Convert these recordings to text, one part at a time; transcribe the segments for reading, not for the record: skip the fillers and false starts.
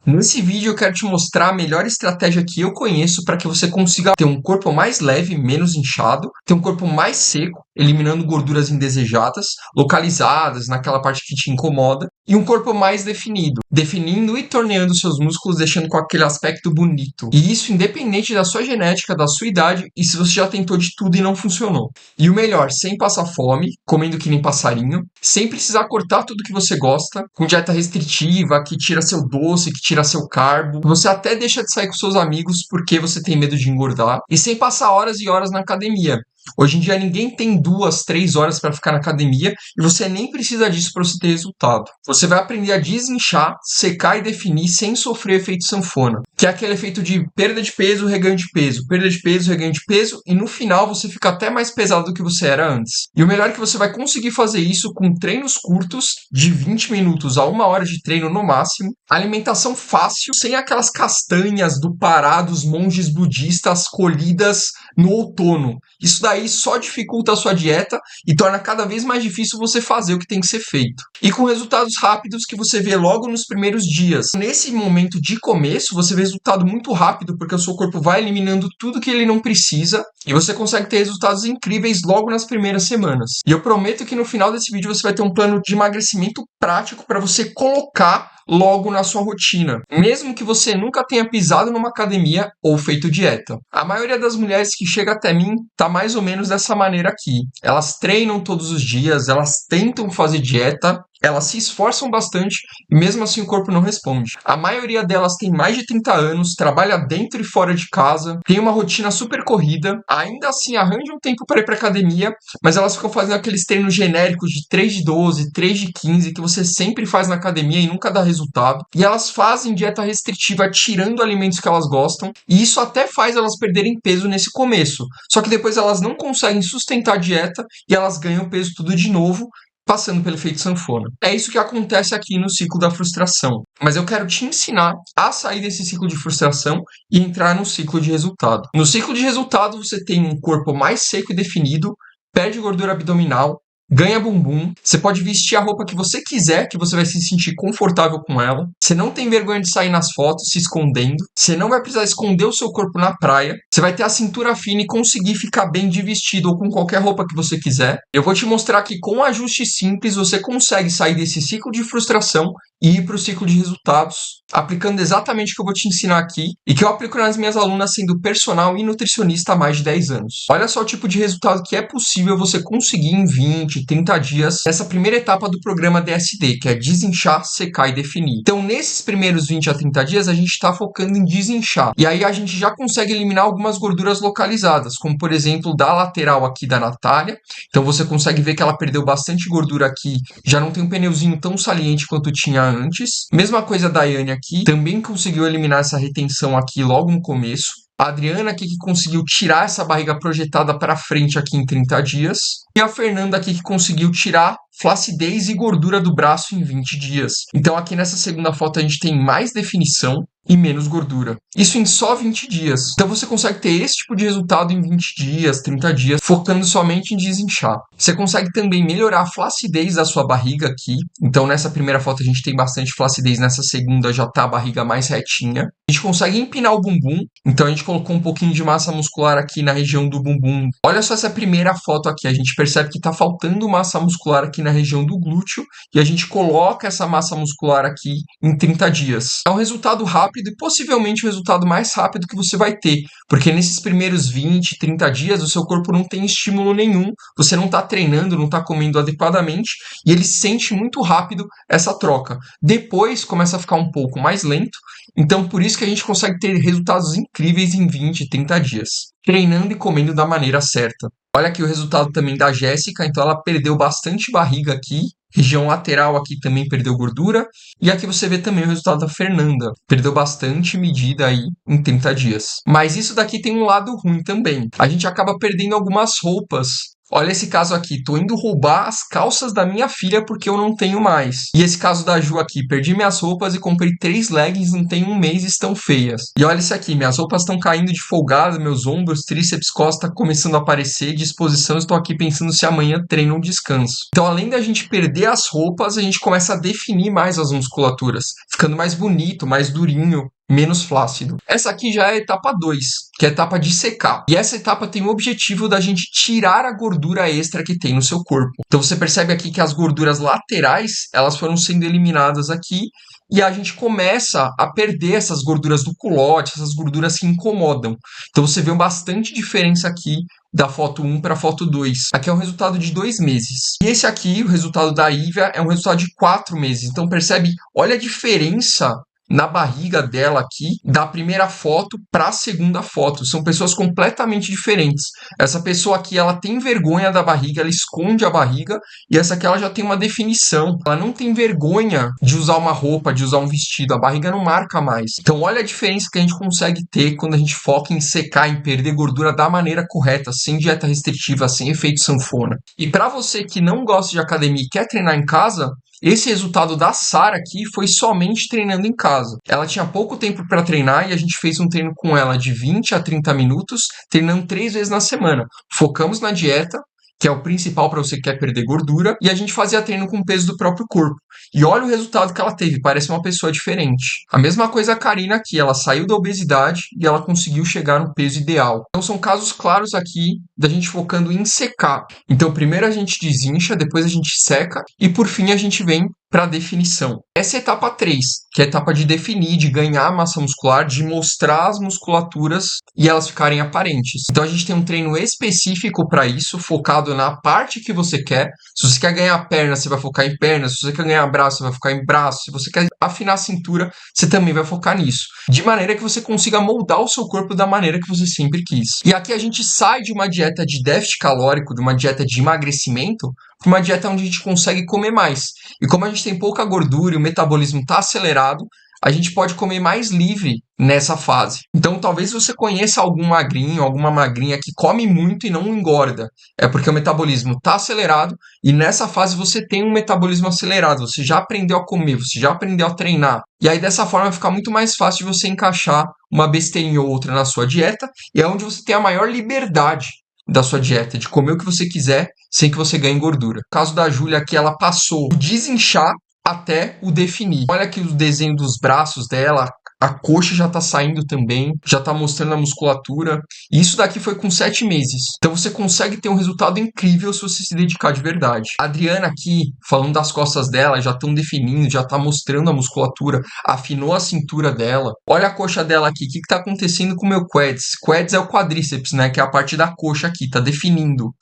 Nesse vídeo eu quero te mostrar a melhor estratégia que eu conheço para que você consiga ter um corpo mais leve, menos inchado, ter um corpo mais seco, eliminando gorduras indesejadas, localizadas naquela parte que te incomoda, e um corpo mais definido, definindo e torneando seus músculos, deixando com aquele aspecto bonito. E isso independente da sua genética, da sua idade e se você já tentou de tudo e não funcionou. E o melhor, sem passar fome, comendo que nem passarinho, sem precisar cortar tudo que você gosta, com dieta restritiva, que tira seu doce, que tira seu carbo. Você até deixa de sair com seus amigos porque você tem medo de engordar. E sem passar horas e horas na academia. Hoje em dia ninguém tem 2, 3 horas para ficar na academia e você nem precisa disso para você ter resultado. Você vai aprender a desinchar, secar e definir sem sofrer efeito sanfona, que é aquele efeito de perda de peso, reganho de peso, perda de peso, reganho de peso e no final você fica até mais pesado do que você era antes. E o melhor é que você vai conseguir fazer isso com treinos curtos de 20 minutos a 1 hora de treino no máximo, alimentação fácil, sem aquelas castanhas do Pará dos monges budistas colhidas no outono. Isso daí só dificulta a sua dieta e torna cada vez mais difícil você fazer o que tem que ser feito. E com resultados rápidos que você vê logo nos primeiros dias. Nesse momento de começo, você vê resultado muito rápido porque o seu corpo vai eliminando tudo que ele não precisa e você consegue ter resultados incríveis logo nas primeiras semanas. E eu prometo que no final desse vídeo você vai ter um plano de emagrecimento prático para você colocar logo na sua rotina, mesmo que você nunca tenha pisado numa academia ou feito dieta. A maioria das mulheres que chega até mim tá mais ou menos dessa maneira aqui. Elas treinam todos os dias, elas tentam fazer dieta, elas se esforçam bastante e mesmo assim o corpo não responde. A maioria delas tem mais de 30 anos, trabalha dentro e fora de casa, tem uma rotina super corrida, ainda assim arranja um tempo para ir para academia, mas elas ficam fazendo aqueles treinos genéricos de 3 de 12, 3 de 15 que você sempre faz na academia e nunca dá resultado. E elas fazem dieta restritiva tirando alimentos que elas gostam e isso até faz elas perderem peso nesse começo. Só que depois elas não conseguem sustentar a dieta e elas ganham peso tudo de novo, passando pelo efeito sanfona. É isso que acontece aqui no ciclo da frustração. Mas eu quero te ensinar a sair desse ciclo de frustração e entrar no ciclo de resultado. No ciclo de resultado, você tem um corpo mais seco e definido, perde gordura abdominal, ganha bumbum, você pode vestir a roupa que você quiser, que você vai se sentir confortável com ela. Você não tem vergonha de sair nas fotos se escondendo. Você não vai precisar esconder o seu corpo na praia. Você vai ter a cintura fina e conseguir ficar bem de vestido ou com qualquer roupa que você quiser. Eu vou te mostrar que com um ajuste simples você consegue sair desse ciclo de frustração e ir para o ciclo de resultados, aplicando exatamente o que eu vou te ensinar aqui e que eu aplico nas minhas alunas sendo personal e nutricionista há mais de 10 anos. Olha só o tipo de resultado que é possível você conseguir em 20, 30 dias nessa primeira etapa do programa DSD, que é desinchar, secar e definir. Então, nesses primeiros 20 a 30 dias, a gente está focando em desinchar. E aí a gente já consegue eliminar algumas gorduras localizadas, como por exemplo da lateral aqui da Natália. Então você consegue ver que ela perdeu bastante gordura aqui, já não tem um pneuzinho tão saliente quanto tinha antes. Mesma coisa da Yane aqui, também conseguiu eliminar essa retenção aqui logo no começo. A Adriana aqui que conseguiu tirar essa barriga projetada para frente aqui em 30 dias. E a Fernanda aqui que conseguiu tirar flacidez e gordura do braço em 20 dias. Então aqui nessa segunda foto a gente tem mais definição e menos gordura. Isso em só 20 dias. Então você consegue ter esse tipo de resultado em 20 dias, 30 dias, focando somente em desinchar. Você consegue também melhorar a flacidez da sua barriga aqui. Então nessa primeira foto a gente tem bastante flacidez, nessa segunda já tá a barriga mais retinha. A gente consegue empinar o bumbum. Então a gente colocou um pouquinho de massa muscular aqui na região do bumbum. Olha só essa primeira foto aqui. A gente percebe que tá faltando massa muscular aqui na região do glúteo. E a gente coloca essa massa muscular aqui em 30 dias. É um resultado rápido e possivelmente o resultado mais rápido que você vai ter. Porque nesses primeiros 20, 30 dias o seu corpo não tem estímulo nenhum. Você não tá treinando, não tá comendo adequadamente. E ele sente muito rápido essa troca. Depois começa a ficar um pouco mais lento. Então por isso que a gente consegue ter resultados incríveis em 20, 30 dias, treinando e comendo da maneira certa. Olha aqui o resultado também da Jéssica, então ela perdeu bastante barriga aqui, região lateral aqui também perdeu gordura, e aqui você vê também o resultado da Fernanda, perdeu bastante medida aí em 30 dias. Mas isso daqui tem um lado ruim também, a gente acaba perdendo algumas roupas Olha esse caso aqui, tô indo roubar as calças da minha filha porque eu não tenho mais. E esse caso da Ju aqui, perdi minhas roupas e comprei 3 leggings não tem um mês e estão feias. E olha esse aqui, minhas roupas estão caindo de folgado, meus ombros, tríceps, costa começando a aparecer, disposição, estou aqui pensando se amanhã treino ou descanso. Então além da gente perder as roupas, a gente começa a definir mais as musculaturas, ficando mais bonito, mais durinho, menos flácido. Essa aqui já é a etapa 2, que é a etapa de secar. E essa etapa tem o objetivo da gente tirar a gordura extra que tem no seu corpo. Então você percebe aqui que as gorduras laterais, elas foram sendo eliminadas aqui e a gente começa a perder essas gorduras do culote, essas gorduras que incomodam. Então você vê bastante diferença aqui da foto 1 para a foto 2. Aqui é um resultado de 2 meses. E esse aqui, o resultado da Ívia, é um resultado de 4 meses. Então percebe, olha a diferença na barriga dela aqui, da primeira foto para a segunda foto. São pessoas completamente diferentes. Essa pessoa aqui, ela tem vergonha da barriga, ela esconde a barriga, e essa aqui ela já tem uma definição. Ela não tem vergonha de usar uma roupa, de usar um vestido, a barriga não marca mais. Então olha a diferença que a gente consegue ter quando a gente foca em secar, em perder gordura da maneira correta, sem dieta restritiva, sem efeito sanfona. E para você que não gosta de academia e quer treinar em casa, esse resultado da Sara aqui foi somente treinando em casa. Ela tinha pouco tempo para treinar e a gente fez um treino com ela de 20 a 30 minutos, treinando 3 vezes na semana. Focamos na dieta, que é o principal para você que quer perder gordura, e a gente fazia treino com o peso do próprio corpo. E olha o resultado que ela teve, parece uma pessoa diferente. A mesma coisa a Karina aqui, ela saiu da obesidade e ela conseguiu chegar no peso ideal. Então são casos claros aqui da gente focando em secar. Então primeiro a gente desincha, depois a gente seca e por fim a gente vem para a definição. Essa é a etapa 3, que é a etapa de definir, de ganhar massa muscular, de mostrar as musculaturas e elas ficarem aparentes. Então a gente tem um treino específico para isso, focado na parte que você quer. Se você quer ganhar perna, você vai focar em perna. Se você quer ganhar braço, você vai focar em braço. Se você quer afinar a cintura, você também vai focar nisso. De maneira que você consiga moldar o seu corpo da maneira que você sempre quis. E aqui a gente sai de uma dieta de déficit calórico, de uma dieta de emagrecimento, para uma dieta onde a gente consegue comer mais. E como a gente tem pouca gordura e o metabolismo está acelerado, a gente pode comer mais livre nessa fase. Então, talvez você conheça algum magrinho, alguma magrinha que come muito e não engorda. É porque o metabolismo está acelerado e nessa fase você tem um metabolismo acelerado. Você já aprendeu a comer, você já aprendeu a treinar. E aí, dessa forma, fica muito mais fácil de você encaixar uma besteirinha ou outra na sua dieta e é onde você tem a maior liberdade da sua dieta, de comer o que você quiser sem que você ganhe gordura. No caso da Júlia aqui, ela passou do desinchar até o definir. Olha aqui o desenho dos braços dela, a coxa já tá saindo também, já tá mostrando a musculatura. E isso daqui foi com 7 meses. Então você consegue ter um resultado incrível se você se dedicar de verdade. A Adriana aqui, falando das costas dela, já estão definindo, já tá mostrando a musculatura, afinou a cintura dela. Olha a coxa dela aqui, o que tá acontecendo com o meu quads? Quads é o quadríceps, né, que é a parte da coxa aqui, tá definindo.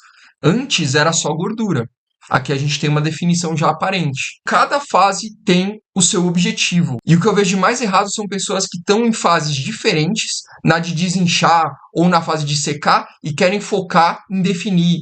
Antes era só gordura. Aqui a gente tem uma definição já aparente. Cada fase tem o seu objetivo. E o que eu vejo de mais errado são pessoas que estão em fases diferentes, na de desinchar ou na fase de secar, e querem focar em definir.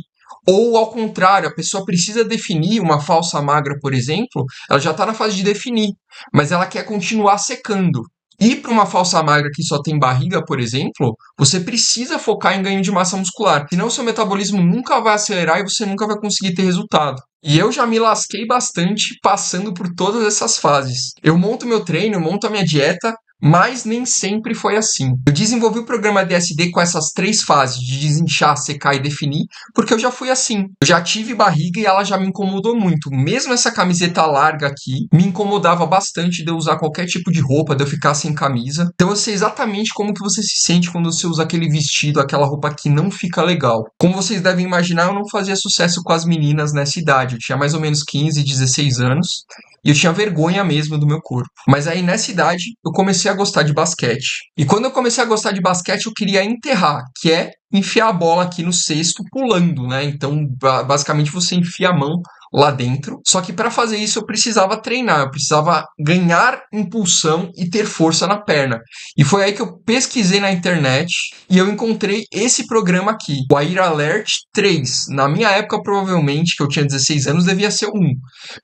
Ou ao contrário, a pessoa precisa definir uma falsa magra, por exemplo, ela já está na fase de definir, mas ela quer continuar secando. E para uma falsa magra que só tem barriga, por exemplo, você precisa focar em ganho de massa muscular. Senão seu metabolismo nunca vai acelerar e você nunca vai conseguir ter resultado. E eu já me lasquei bastante passando por todas essas fases. Eu monto meu treino, eu monto a minha dieta, mas nem sempre foi assim. Eu desenvolvi o programa DSD com essas 3 fases, de desinchar, secar e definir, porque eu já fui assim. Eu já tive barriga e ela já me incomodou muito. Mesmo essa camiseta larga aqui, me incomodava bastante de eu usar qualquer tipo de roupa, de eu ficar sem camisa. Então eu sei exatamente como que você se sente quando você usa aquele vestido, aquela roupa que não fica legal. Como vocês devem imaginar, eu não fazia sucesso com as meninas nessa idade. Eu tinha mais ou menos 15, 16 anos. E eu tinha vergonha mesmo do meu corpo. Mas aí, nessa idade, eu comecei a gostar de basquete. E quando eu comecei a gostar de basquete, eu queria enterrar, que é enfiar a bola aqui no cesto pulando, né? Então, basicamente, você enfia a mão lá dentro. Só que para fazer isso, eu precisava treinar, eu precisava ganhar impulsão e ter força na perna. E foi aí que eu pesquisei na internet e eu encontrei esse programa aqui, o Air Alert 3. Na minha época, provavelmente, que eu tinha 16 anos, devia ser o 1.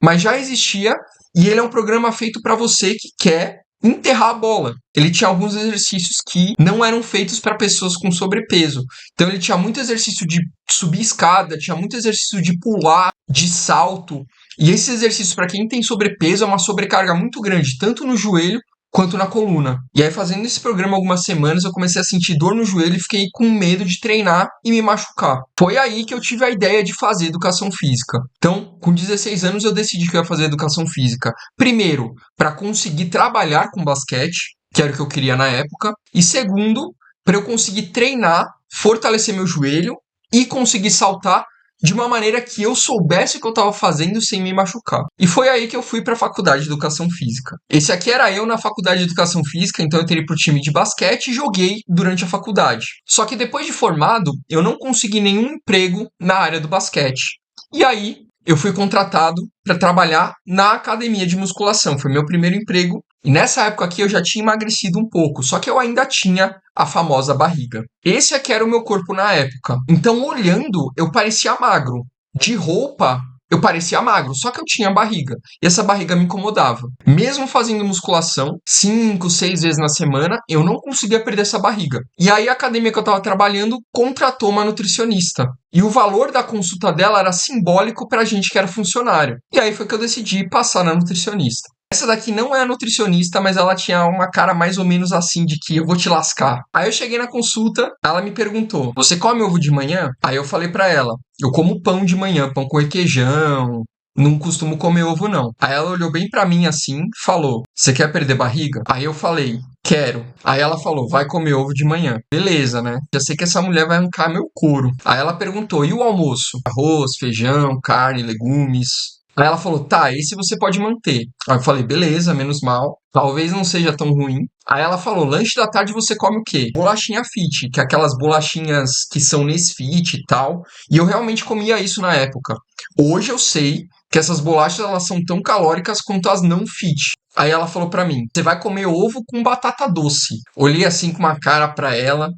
Mas já existia e ele é um programa feito para você que quer enterrar a bola. Ele tinha alguns exercícios que não eram feitos para pessoas com sobrepeso. Então ele tinha muito exercício de subir escada, tinha muito exercício de pular, de salto. E esses exercícios, para quem tem sobrepeso, é uma sobrecarga muito grande, tanto no joelho quanto na coluna. E aí, fazendo esse programa algumas semanas, eu comecei a sentir dor no joelho e fiquei com medo de treinar e me machucar. Foi aí que eu tive a ideia de fazer educação física. Então, com 16 anos, eu decidi que eu ia fazer educação física. Primeiro, para conseguir trabalhar com basquete, que era o que eu queria na época. E segundo, para eu conseguir treinar, fortalecer meu joelho e conseguir saltar de uma maneira que eu soubesse o que eu estava fazendo sem me machucar. E foi aí que eu fui para a faculdade de educação física. Esse aqui era eu na faculdade de educação física, então eu entrei pro time de basquete e joguei durante a faculdade. Só que depois de formado, eu não consegui nenhum emprego na área do basquete. E aí eu fui contratado para trabalhar na academia de musculação. Foi meu primeiro emprego. E nessa época aqui eu já tinha emagrecido um pouco, só que eu ainda tinha a famosa barriga. Esse aqui era o meu corpo na época. Então, olhando, eu parecia magro. De roupa, eu parecia magro, só que eu tinha barriga. E essa barriga me incomodava. Mesmo fazendo musculação, 5, 6 vezes na semana, eu não conseguia perder essa barriga. E aí a academia que eu estava trabalhando contratou uma nutricionista. E o valor da consulta dela era simbólico pra gente que era funcionário. E aí foi que eu decidi passar na nutricionista. Essa daqui não é a nutricionista, mas ela tinha uma cara mais ou menos assim, de que eu vou te lascar. Aí eu cheguei na consulta, ela me perguntou, você come ovo de manhã? Aí eu falei pra ela, eu como pão de manhã, pão com requeijão, não costumo comer ovo não. Aí ela olhou bem pra mim assim, falou, você quer perder barriga? Aí eu falei, quero. Aí ela falou, vai comer ovo de manhã. Beleza, né? Já sei que essa mulher vai arrancar meu couro. Aí ela perguntou, e o almoço? Arroz, feijão, carne, legumes. Aí ela falou, tá, esse você pode manter. Aí eu falei, beleza, menos mal. Talvez não seja tão ruim. Aí ela falou, lanche da tarde você come o quê? Bolachinha fit, que é aquelas bolachinhas que são Nesfit e tal. E eu realmente comia isso na época. Hoje eu sei que essas bolachas elas são tão calóricas quanto as não fit. Aí ela falou pra mim, você vai comer ovo com batata doce. Olhei assim com uma cara pra ela.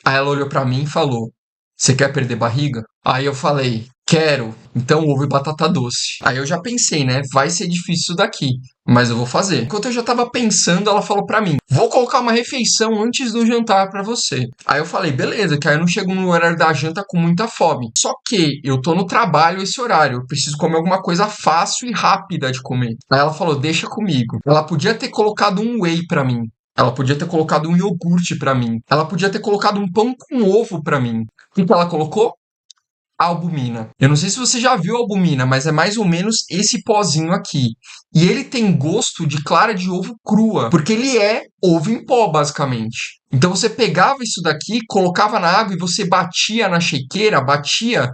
Aí ela olhou pra mim e falou, você quer perder barriga? Aí eu falei, quero. Então ovo e batata doce. Aí eu já pensei, né? Vai ser difícil isso daqui, mas eu vou fazer. Enquanto eu já tava pensando, ela falou pra mim, vou colocar uma refeição antes do jantar pra você. Aí eu falei, beleza, que aí eu não chego no horário da janta com muita fome. Só que eu tô no trabalho esse horário, eu preciso comer alguma coisa fácil e rápida de comer. Aí ela falou, deixa comigo. Ela podia ter colocado um whey pra mim. Ela podia ter colocado um iogurte pra mim. Ela podia ter colocado um pão com ovo pra mim. O que ela colocou? Albumina. Eu não sei se você já viu albumina, mas é mais ou menos esse pozinho aqui. E ele tem gosto de clara de ovo crua, porque ele é ovo em pó, basicamente. Então você pegava isso daqui, colocava na água e você batia na shakeira, batia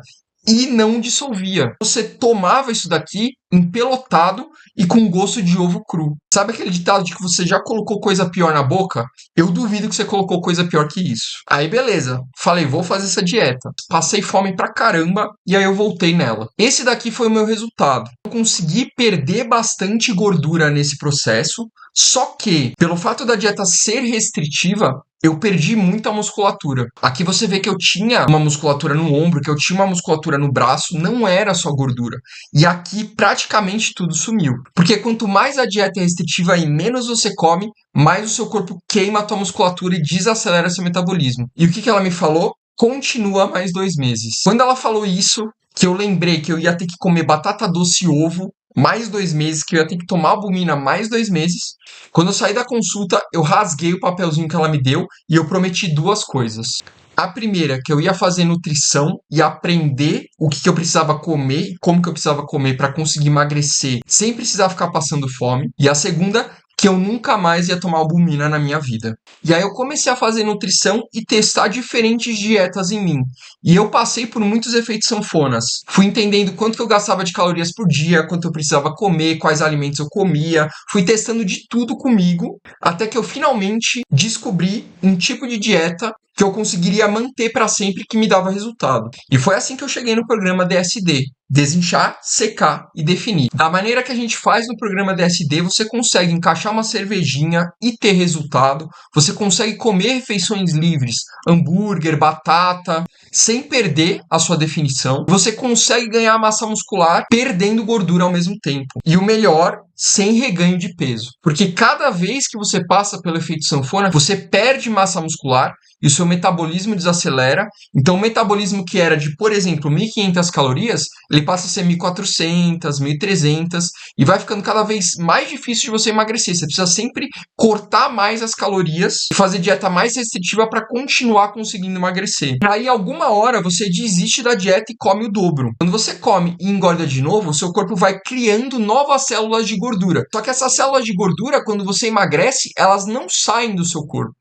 e não dissolvia. Você tomava isso daqui empelotado e com gosto de ovo cru. Sabe aquele ditado de que você já colocou coisa pior na boca? Eu duvido que você colocou coisa pior que isso. Aí beleza, falei, vou fazer essa dieta. Passei fome pra caramba e aí eu voltei nela. Esse daqui foi o meu resultado. Eu consegui perder bastante gordura nesse processo, só que, pelo fato da dieta ser restritiva, eu perdi muita musculatura. Aqui você vê que eu tinha uma musculatura no ombro, que eu tinha uma musculatura no braço, não era só gordura. E aqui praticamente tudo sumiu. Porque quanto mais a dieta é restritiva e menos você come, mais o seu corpo queima a tua musculatura e desacelera seu metabolismo. E o que ela me falou? Continua mais 2 meses. Quando ela falou isso, que eu lembrei que eu ia ter que comer batata doce e ovo mais 2 meses, que eu ia ter que tomar albumina mais 2 meses. Quando eu saí da consulta, eu rasguei o papelzinho que ela me deu e eu prometi 2 coisas. A primeira, que eu ia fazer nutrição e aprender o que eu precisava comer e como que eu precisava comer para conseguir emagrecer sem precisar ficar passando fome. E a segunda, que eu nunca mais ia tomar albumina na minha vida. E aí eu comecei a fazer nutrição e testar diferentes dietas em mim. E eu passei por muitos efeitos sanfonas. Fui entendendo quanto que eu gastava de calorias por dia, quanto eu precisava comer, quais alimentos eu comia. Fui testando de tudo comigo, até que eu finalmente descobri um tipo de dieta que eu conseguiria manter para sempre, que me dava resultado. E foi assim que eu cheguei no programa DSD. Desinchar, secar e definir. Da maneira que a gente faz no programa DSD, você consegue encaixar uma cervejinha e ter resultado. Você consegue comer refeições livres, hambúrguer, batata, sem perder a sua definição. Você consegue ganhar massa muscular perdendo gordura ao mesmo tempo. E o melhor, sem reganho de peso. Porque cada vez que você passa pelo efeito sanfona, você perde massa muscular e o seu metabolismo desacelera. Então, o metabolismo que era de, por exemplo, 1.500 calorias, ele passa a ser 1.400, 1.300 e vai ficando cada vez mais difícil de você emagrecer. Você precisa sempre cortar mais as calorias e fazer dieta mais restritiva para continuar conseguindo emagrecer. Aí, alguma hora, você desiste da dieta e come o dobro. Quando você come e engorda de novo, o seu corpo vai criando novas células de gordura. Só que essas células de gordura, quando você emagrece, elas não saem do seu corpo.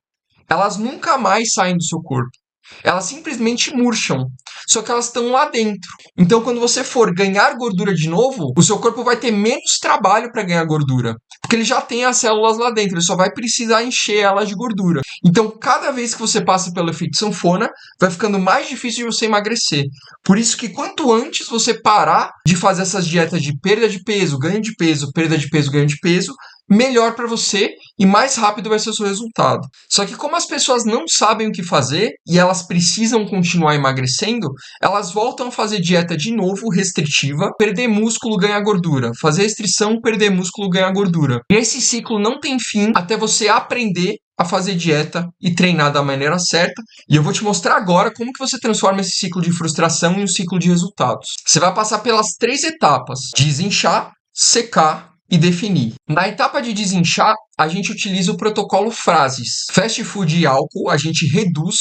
Elas nunca mais saem do seu corpo. Elas simplesmente murcham. Só que elas estão lá dentro. Então, quando você for ganhar gordura de novo, o seu corpo vai ter menos trabalho para ganhar gordura. Porque ele já tem as células lá dentro. Ele só vai precisar encher elas de gordura. Então, cada vez que você passa pelo efeito sanfona, vai ficando mais difícil de você emagrecer. Por isso que quanto antes você parar de fazer essas dietas de perda de peso, ganho de peso, perda de peso, ganho de peso, melhor para você e mais rápido vai ser o seu resultado. Só que como as pessoas não sabem o que fazer e elas precisam continuar emagrecendo, elas voltam a fazer dieta de novo, restritiva, perder músculo, ganhar gordura, fazer restrição, perder músculo, ganhar gordura. E esse ciclo não tem fim até você aprender a fazer dieta e treinar da maneira certa. E eu vou te mostrar agora como que você transforma esse ciclo de frustração em um ciclo de resultados. Você vai passar pelas 3 etapas: desinchar, secar e definir. Na etapa de desinchar, a gente utiliza o protocolo frases. Fast food e álcool, a gente reduz.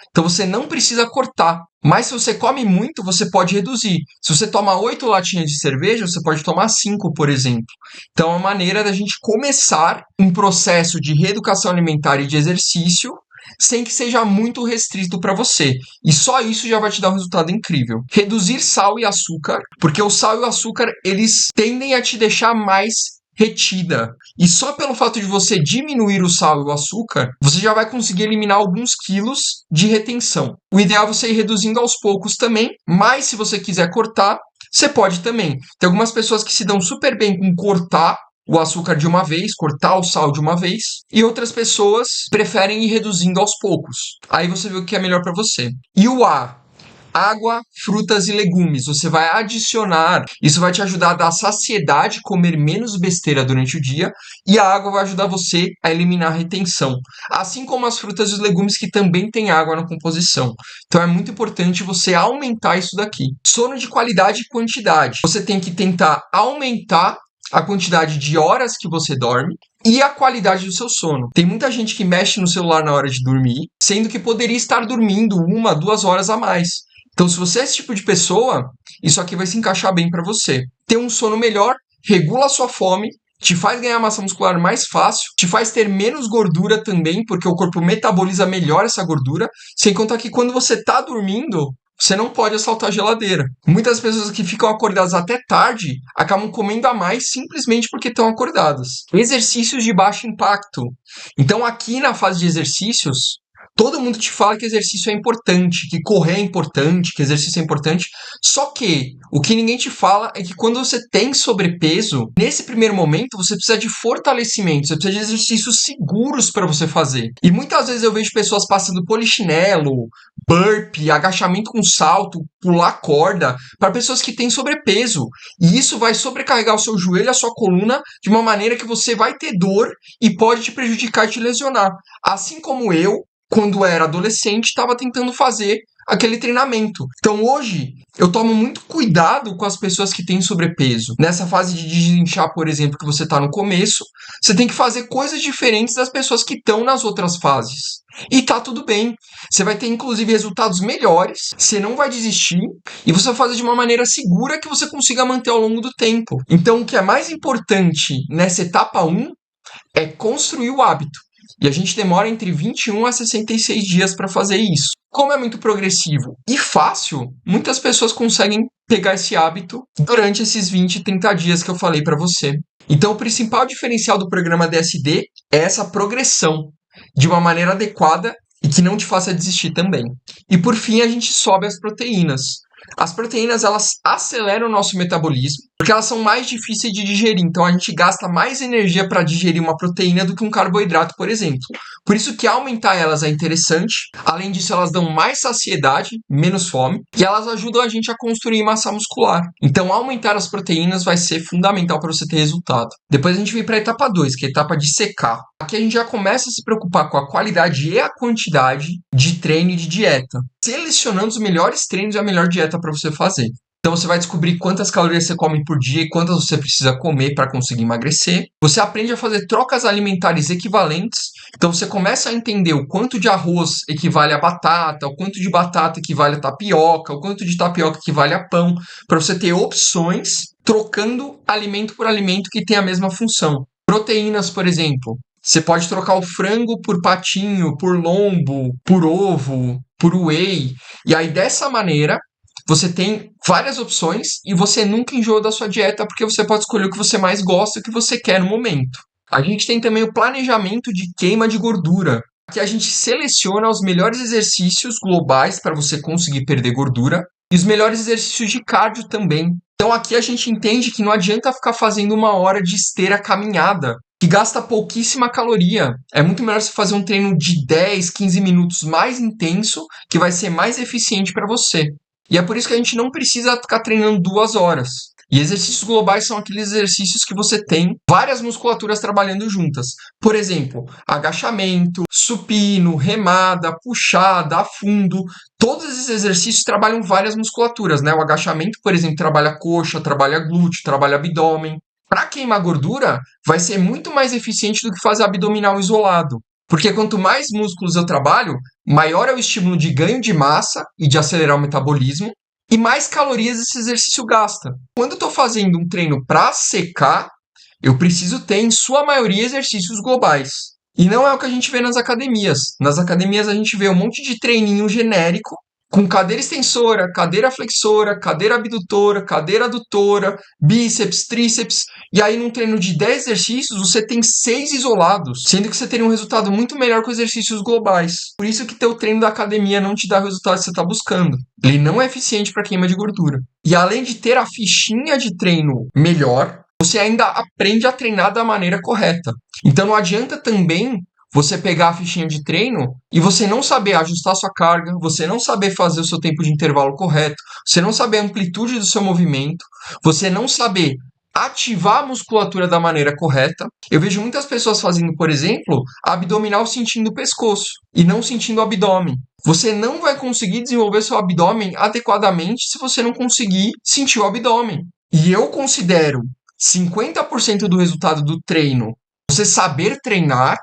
Então você não precisa cortar. Mas se você come muito, você pode reduzir. Se você toma 8 latinhas de cerveja, você pode tomar 5, por exemplo. Então é uma maneira da gente começar um processo de reeducação alimentar e de exercício sem que seja muito restrito para você. E só isso já vai te dar um resultado incrível. Reduzir sal e açúcar, porque o sal e o açúcar, eles tendem a te deixar mais retida. E só pelo fato de você diminuir o sal e o açúcar, você já vai conseguir eliminar alguns quilos de retenção. O ideal é você ir reduzindo aos poucos também, mas se você quiser cortar, você pode também. Tem algumas pessoas que se dão super bem com cortar o açúcar de uma vez, cortar o sal de uma vez, e outras pessoas preferem ir reduzindo aos poucos. Aí você vê o que é melhor para você. E o A? Água, frutas e legumes. Você vai adicionar, isso vai te ajudar a dar saciedade, comer menos besteira durante o dia, e a água vai ajudar você a eliminar a retenção. Assim como as frutas e os legumes que também têm água na composição. Então é muito importante você aumentar isso daqui. Sono de qualidade e quantidade. Você tem que tentar aumentar a quantidade de horas que você dorme e a qualidade do seu sono. Tem muita gente que mexe no celular na hora de dormir, sendo que poderia estar dormindo 1, 2 horas a mais. Então, se você é esse tipo de pessoa, isso aqui vai se encaixar bem para você. Ter um sono melhor, regula a sua fome, te faz ganhar massa muscular mais fácil, te faz ter menos gordura também, porque o corpo metaboliza melhor essa gordura, sem contar que quando você está dormindo, você não pode assaltar a geladeira. Muitas pessoas que ficam acordadas até tarde acabam comendo a mais simplesmente porque estão acordadas. Exercícios de baixo impacto. Então, aqui na fase de exercícios, todo mundo te fala que exercício é importante, que correr é importante, que exercício é importante. Só que o que ninguém te fala é que quando você tem sobrepeso, nesse primeiro momento você precisa de fortalecimento, você precisa de exercícios seguros para você fazer. E muitas vezes eu vejo pessoas passando polichinelo, burpee, agachamento com salto, pular corda, para pessoas que têm sobrepeso. E isso vai sobrecarregar o seu joelho, a sua coluna, de uma maneira que você vai ter dor e pode te prejudicar e te lesionar. Assim como eu, quando era adolescente, estava tentando fazer aquele treinamento. Então hoje, eu tomo muito cuidado com as pessoas que têm sobrepeso. Nessa fase de desinchar, por exemplo, que você está no começo, você tem que fazer coisas diferentes das pessoas que estão nas outras fases. E tá tudo bem. Você vai ter, inclusive, resultados melhores, você não vai desistir, e você vai fazer de uma maneira segura que você consiga manter ao longo do tempo. Então, o que é mais importante nessa etapa 1 é construir o hábito. E a gente demora entre 21 a 66 dias para fazer isso. Como é muito progressivo e fácil, muitas pessoas conseguem pegar esse hábito durante esses 20, 30 dias que eu falei para você. Então, o principal diferencial do programa DSD é essa progressão de uma maneira adequada e que não te faça desistir também. E por fim, a gente sobe as proteínas. As proteínas, elas aceleram o nosso metabolismo, porque elas são mais difíceis de digerir. Então, a gente gasta mais energia para digerir uma proteína do que um carboidrato, por exemplo. Por isso que aumentar elas é interessante. Além disso, elas dão mais saciedade, menos fome, e elas ajudam a gente a construir massa muscular. Então, aumentar as proteínas vai ser fundamental para você ter resultado. Depois a gente vem para a etapa 2, que é a etapa de secar. Aqui a gente já começa a se preocupar com a qualidade e a quantidade de treino e de dieta, selecionando os melhores treinos e a melhor dieta para você fazer. Então você vai descobrir quantas calorias você come por dia e quantas você precisa comer para conseguir emagrecer. Você aprende a fazer trocas alimentares equivalentes. Então você começa a entender o quanto de arroz equivale a batata, o quanto de batata equivale a tapioca, o quanto de tapioca equivale a pão, para você ter opções trocando alimento por alimento que tem a mesma função. Proteínas, por exemplo. Você pode trocar o frango por patinho, por lombo, por ovo, por whey. E aí dessa maneira você tem várias opções e você nunca enjoa da sua dieta porque você pode escolher o que você mais gosta e o que você quer no momento. A gente tem também o planejamento de queima de gordura, que a gente seleciona os melhores exercícios globais para você conseguir perder gordura e os melhores exercícios de cardio também. Então aqui a gente entende que não adianta ficar fazendo 1 hora de esteira caminhada, que gasta pouquíssima caloria. É muito melhor você fazer um treino de 10, 15 minutos mais intenso, que vai ser mais eficiente para você. E é por isso que a gente não precisa ficar treinando 2 horas. E exercícios globais são aqueles exercícios que você tem várias musculaturas trabalhando juntas. Por exemplo, agachamento, supino, remada, puxada, afundo. Todos esses exercícios trabalham várias musculaturas, né? O agachamento, por exemplo, trabalha coxa, trabalha glúteo, trabalha abdômen. Para queimar gordura, vai ser muito mais eficiente do que fazer abdominal isolado. Porque quanto mais músculos eu trabalho, maior é o estímulo de ganho de massa e de acelerar o metabolismo, e mais calorias esse exercício gasta. Quando eu estou fazendo um treino para secar, eu preciso ter, em sua maioria, exercícios globais. E não é o que a gente vê nas academias. Nas academias a gente vê um monte de treininho genérico, com cadeira extensora, cadeira flexora, cadeira abdutora, cadeira adutora, bíceps, tríceps, e aí num treino de 10 exercícios você tem 6 isolados, sendo que você teria um resultado muito melhor com exercícios globais. Por isso que teu treino da academia não te dá o resultado que você está buscando. Ele não é eficiente para queima de gordura. E além de ter a fichinha de treino melhor, você ainda aprende a treinar da maneira correta. Então não adianta também você pegar a fichinha de treino e você não saber ajustar sua carga, você não saber fazer o seu tempo de intervalo correto, você não saber a amplitude do seu movimento, você não saber ativar a musculatura da maneira correta. Eu vejo muitas pessoas fazendo, por exemplo, abdominal sentindo o pescoço e não sentindo o abdômen. Você não vai conseguir desenvolver seu abdômen adequadamente se você não conseguir sentir o abdômen. E eu considero 50% do resultado do treino você saber treinar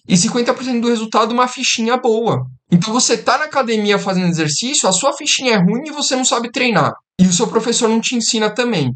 e 50% do resultado uma fichinha boa. Então você tá na academia fazendo exercício, a sua fichinha é ruim e você não sabe treinar. E o seu professor não te ensina também.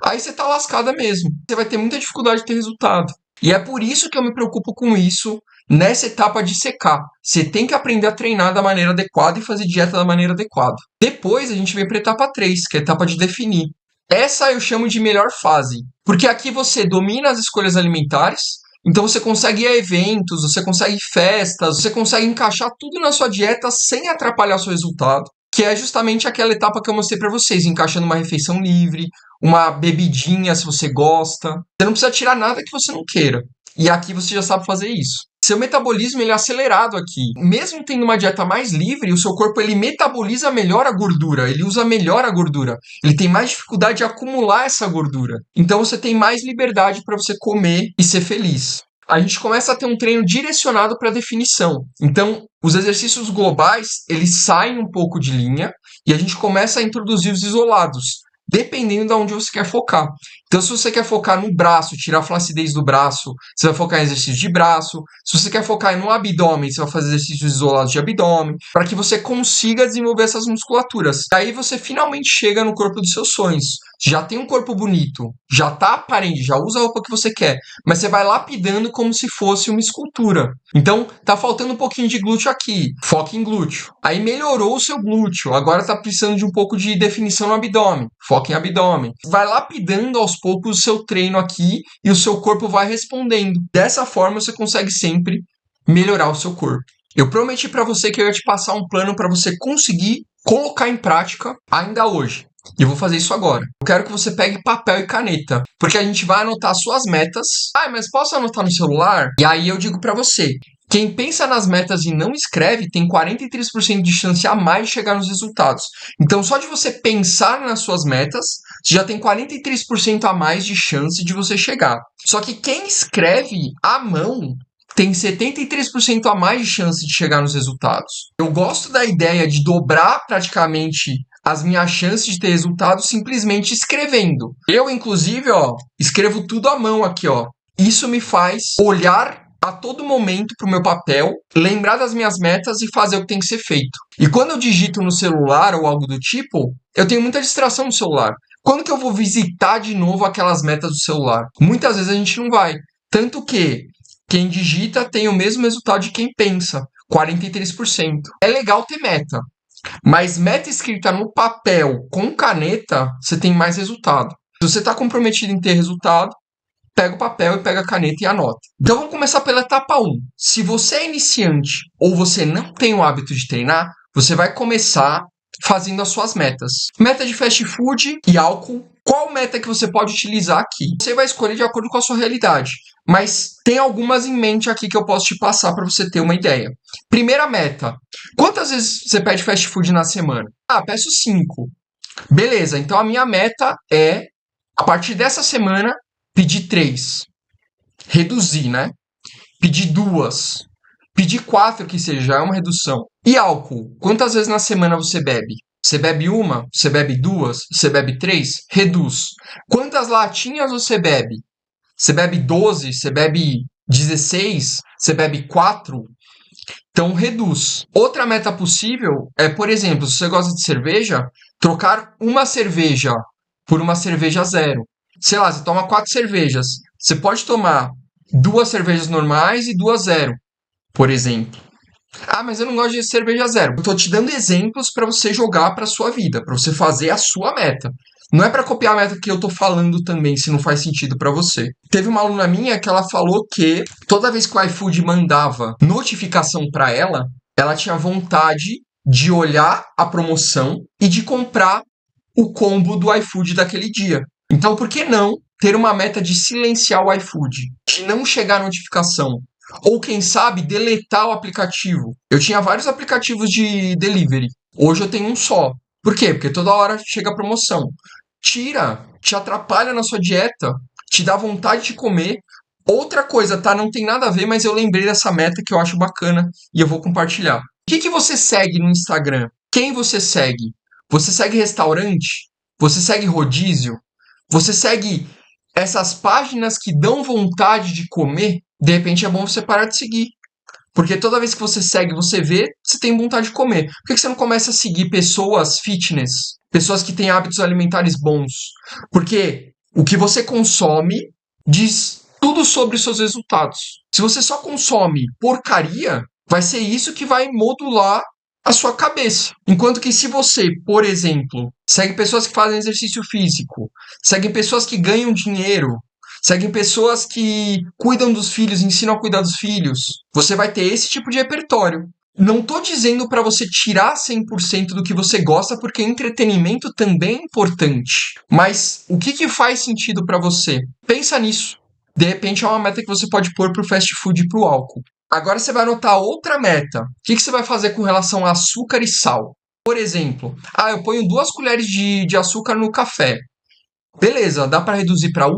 Aí você tá lascada mesmo. Você vai ter muita dificuldade de ter resultado. E é por isso que eu me preocupo com isso nessa etapa de secar. Você tem que aprender a treinar da maneira adequada e fazer dieta da maneira adequada. Depois a gente vem para a etapa 3, que é a etapa de definir. Essa eu chamo de melhor fase, porque aqui você domina as escolhas alimentares. Então você consegue ir a eventos, você consegue festas, você consegue encaixar tudo na sua dieta sem atrapalhar o seu resultado, que é justamente aquela etapa que eu mostrei para vocês, encaixando uma refeição livre, uma bebidinha se você gosta. Você não precisa tirar nada que você não queira. E aqui você já sabe fazer isso. Seu metabolismo ele é acelerado aqui. Mesmo tendo uma dieta mais livre, o seu corpo ele metaboliza melhor a gordura, ele usa melhor a gordura. Ele tem mais dificuldade de acumular essa gordura. Então você tem mais liberdade para você comer e ser feliz. A gente começa a ter um treino direcionado para definição. Então, os exercícios globais, eles saem um pouco de linha e a gente começa a introduzir os isolados, dependendo de onde você quer focar. Então, se você quer focar no braço, tirar a flacidez do braço, você vai focar em exercícios de braço. Se você quer focar no abdômen, você vai fazer exercícios isolados de abdômen, para que você consiga desenvolver essas musculaturas. Aí você finalmente chega no corpo dos seus sonhos. Já tem um corpo bonito, já tá aparente, já usa a roupa que você quer, mas você vai lapidando como se fosse uma escultura. Então, tá faltando um pouquinho de glúteo aqui, foca em glúteo. Aí melhorou o seu glúteo, agora tá precisando de um pouco de definição no abdômen, foca em abdômen. Vai lapidando aos poucos o seu treino aqui e o seu corpo vai respondendo. Dessa forma, você consegue sempre melhorar o seu corpo. Eu prometi para você que eu ia te passar um plano para você conseguir colocar em prática ainda hoje. E eu vou fazer isso agora. Eu quero que você pegue papel e caneta, porque a gente vai anotar suas metas. Ah, mas posso anotar no celular? E aí eu digo para você Quem pensa nas metas e não escreve tem 43% de chance a mais de chegar nos resultados. Então, só de você pensar nas suas metas, você já tem 43% a mais de chance de você chegar. Só que quem escreve à mão tem 73% a mais de chance de chegar nos resultados. Eu gosto da ideia de dobrar praticamente as minhas chances de ter resultados simplesmente escrevendo. Eu, inclusive, escrevo tudo à mão aqui, Isso me faz olhar a todo momento para o meu papel, lembrar das minhas metas e fazer o que tem que ser feito. E quando eu digito no celular ou algo do tipo, eu tenho muita distração no celular. Quando que eu vou visitar de novo aquelas metas do celular? Muitas vezes a gente não vai. Tanto que quem digita tem o mesmo resultado de quem pensa, 43%. É legal ter meta, mas meta escrita no papel com caneta, você tem mais resultado. Se você está comprometido em ter resultado, pega o papel e pega a caneta e anota. Então vamos começar pela etapa 1. Se você é iniciante ou você não tem o hábito de treinar, você vai começar fazendo as suas metas. Meta de fast food e álcool. Qual meta que você pode utilizar aqui? Você vai escolher de acordo com a sua realidade. Mas tem algumas em mente aqui que eu posso te passar para você ter uma ideia. Primeira meta. Quantas vezes você pede fast food na semana? Peço 5. Beleza, então a minha meta é, a partir dessa semana, pedir 3. Reduzir, né? Pedir 2. Pedir 4, que seja, é uma redução. E álcool? Quantas vezes na semana você bebe? Você bebe 1? Você bebe 2? Você bebe 3? Reduz. Quantas latinhas você bebe? Você bebe 12? Você bebe 16? Você bebe 4? Então, reduz. Outra meta possível é, por exemplo, se você gosta de cerveja, trocar uma cerveja por uma cerveja zero. Sei lá, você toma 4 cervejas. Você pode tomar 2 cervejas normais e 2 zero, por exemplo. Mas eu não gosto de cerveja zero. Eu tô te dando exemplos para você jogar para sua vida, para você fazer a sua meta. Não é para copiar a meta que eu tô falando também, se não faz sentido para você. Teve uma aluna minha que ela falou que toda vez que o iFood mandava notificação para ela tinha vontade de olhar a promoção e de comprar o combo do iFood daquele dia. Então, por que não ter uma meta de silenciar o iFood, de não chegar a notificação? Ou, quem sabe, deletar o aplicativo. Eu tinha vários aplicativos de delivery. Hoje eu tenho um só. Por quê? Porque toda hora chega a promoção. Tira, te atrapalha na sua dieta, te dá vontade de comer. Outra coisa, tá? Não tem nada a ver, mas eu lembrei dessa meta que eu acho bacana e eu vou compartilhar. O que você segue no Instagram? Quem você segue? Você segue restaurante? Você segue rodízio? Você segue essas páginas que dão vontade de comer? De repente é bom você parar de seguir. Porque toda vez que você segue, você vê, você tem vontade de comer. Por que você não começa a seguir pessoas fitness? Pessoas que têm hábitos alimentares bons? Porque o que você consome diz tudo sobre os seus resultados. Se você só consome porcaria, vai ser isso que vai modular a sua cabeça. Enquanto que se você, por exemplo, segue pessoas que fazem exercício físico, segue pessoas que ganham dinheiro, seguem pessoas que cuidam dos filhos, ensinam a cuidar dos filhos, você vai ter esse tipo de repertório. Não estou dizendo para você tirar 100% do que você gosta, porque entretenimento também é importante. Mas o que faz sentido para você? Pensa nisso. De repente é uma meta que você pode pôr para o fast food e para o álcool. Agora você vai anotar outra meta. O que você vai fazer com relação a açúcar e sal? Por exemplo, eu ponho 2 colheres de açúcar no café. Beleza, dá para reduzir para 1?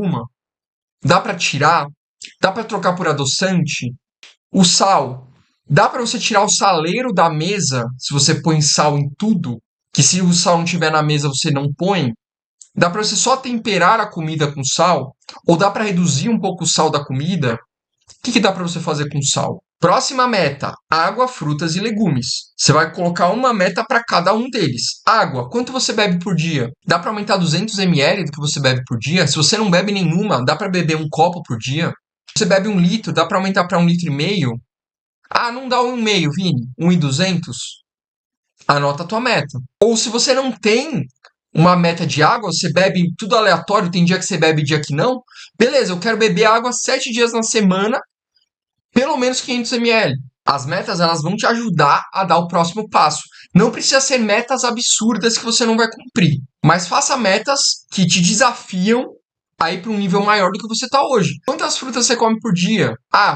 Dá para tirar? Dá para trocar por adoçante? O sal, dá para você tirar o saleiro da mesa se você põe sal em tudo? Que se o sal não estiver na mesa você não põe? Dá para você só temperar a comida com sal? Ou dá para reduzir um pouco o sal da comida? O que dá para você fazer com sal? Próxima meta, água, frutas e legumes. Você vai colocar uma meta para cada um deles. Água, quanto você bebe por dia? Dá para aumentar 200 ml do que você bebe por dia? Se você não bebe nenhuma, dá para beber 1 copo por dia? Se você bebe 1 litro, dá para aumentar para 1,5 litro? Não dá 1,5, Vini. 1,200? Anota a tua meta. Ou se você não tem uma meta de água, você bebe tudo aleatório, tem dia que você bebe, dia que não. Beleza, eu quero beber água 7 dias na semana, pelo menos 500 ml. As metas, elas vão te ajudar a dar o próximo passo. Não precisa ser metas absurdas que você não vai cumprir, mas faça metas que te desafiam a ir para um nível maior do que você está hoje. Quantas frutas você come por dia?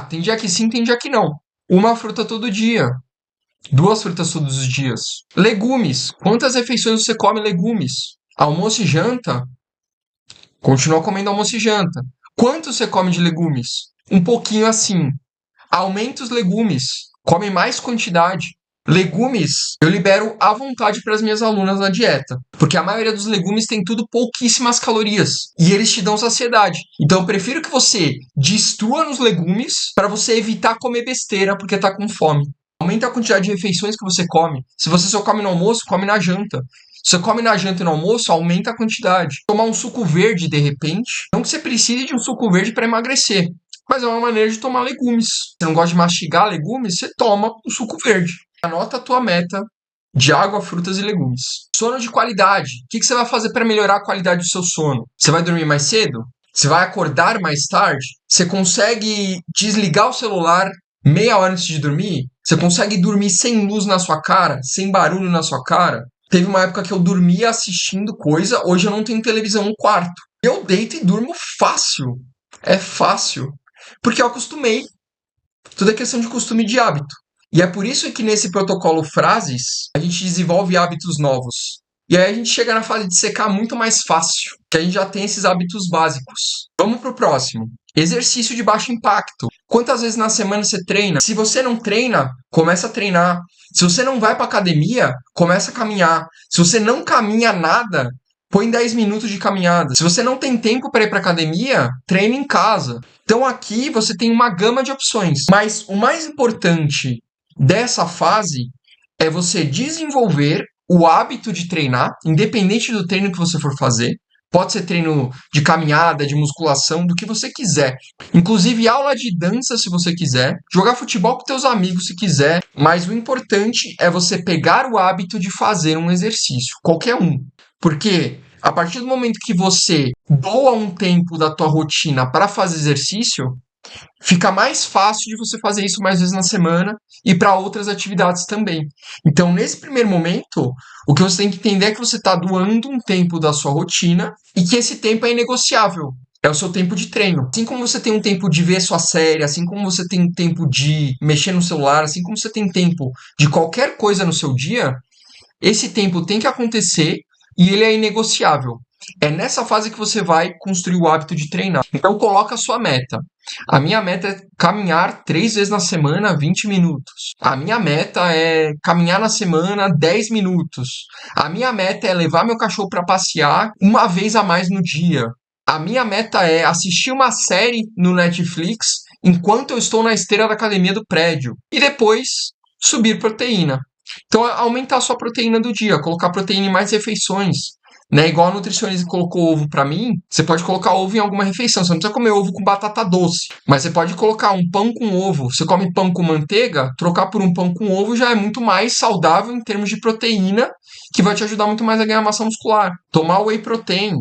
Tem dia que sim, tem dia que não. Uma fruta todo dia. 2 frutas todos os dias. Legumes. Quantas refeições você come legumes? Almoço e janta? Continua comendo almoço e janta. Quanto você come de legumes? Um pouquinho assim. Aumenta os legumes. Come mais quantidade. Legumes, eu libero à vontade para as minhas alunas na dieta, porque a maioria dos legumes tem tudo pouquíssimas calorias e eles te dão saciedade. Então eu prefiro que você destrua nos legumes para você evitar comer besteira porque tá com fome. Aumenta a quantidade de refeições que você come. Se você só come no almoço, come na janta. Se você come na janta e no almoço, aumenta a quantidade. Tomar um suco verde de repente, não que você precise de um suco verde para emagrecer, mas é uma maneira de tomar legumes. Você não gosta de mastigar legumes? Você toma um suco verde. Anota a tua meta de água, frutas e legumes. Sono de qualidade. O que você vai fazer para melhorar a qualidade do seu sono? Você vai dormir mais cedo? Você vai acordar mais tarde? Você consegue desligar o celular meia hora antes de dormir? Você consegue dormir sem luz na sua cara? Sem barulho na sua cara? Teve uma época que eu dormia assistindo coisa, hoje eu não tenho televisão no quarto. Eu deito e durmo fácil. É fácil. Porque eu acostumei. Tudo é questão de costume e de hábito. E é por isso que nesse protocolo Frases, a gente desenvolve hábitos novos. E aí a gente chega na fase de secar muito mais fácil, que a gente já tem esses hábitos básicos. Vamos pro próximo. Exercício de baixo impacto. Quantas vezes na semana você treina? Se você não treina, começa a treinar. Se você não vai para academia, começa a caminhar. Se você não caminha nada, põe 10 minutos de caminhada. Se você não tem tempo para ir para academia, treine em casa. Então aqui você tem uma gama de opções. Mas o mais importante dessa fase é você desenvolver o hábito de treinar, independente do treino que você for fazer. Pode ser treino de caminhada, de musculação, do que você quiser. Inclusive aula de dança, se você quiser. Jogar futebol com teus amigos, se quiser. Mas o importante é você pegar o hábito de fazer um exercício. Qualquer um. Porque a partir do momento que você doa um tempo da tua rotina para fazer exercício, fica mais fácil de você fazer isso mais vezes na semana e para outras atividades também. Então, nesse primeiro momento, o que você tem que entender é que você está doando um tempo da sua rotina e que esse tempo é inegociável. É o seu tempo de treino. Assim como você tem um tempo de ver sua série, assim como você tem tempo de mexer no celular, assim como você tem tempo de qualquer coisa no seu dia, esse tempo tem que acontecer e ele é inegociável. É nessa fase que você vai construir o hábito de treinar. Então coloca a sua meta. A minha meta é caminhar 3 vezes na semana, 20 minutos. A minha meta é caminhar na semana 10 minutos. A minha meta é levar meu cachorro para passear uma vez a mais no dia. A minha meta é assistir uma série no Netflix enquanto eu estou na esteira da academia do prédio. E depois subir proteína. Então, aumentar a sua proteína do dia, colocar proteína em mais refeições. Né? Igual a nutricionista colocou ovo pra mim, você pode colocar ovo em alguma refeição. Você não precisa comer ovo com batata doce, mas você pode colocar um pão com ovo. Você come pão com manteiga, trocar por um pão com ovo já é muito mais saudável em termos de proteína, que vai te ajudar muito mais a ganhar massa muscular. Tomar whey protein.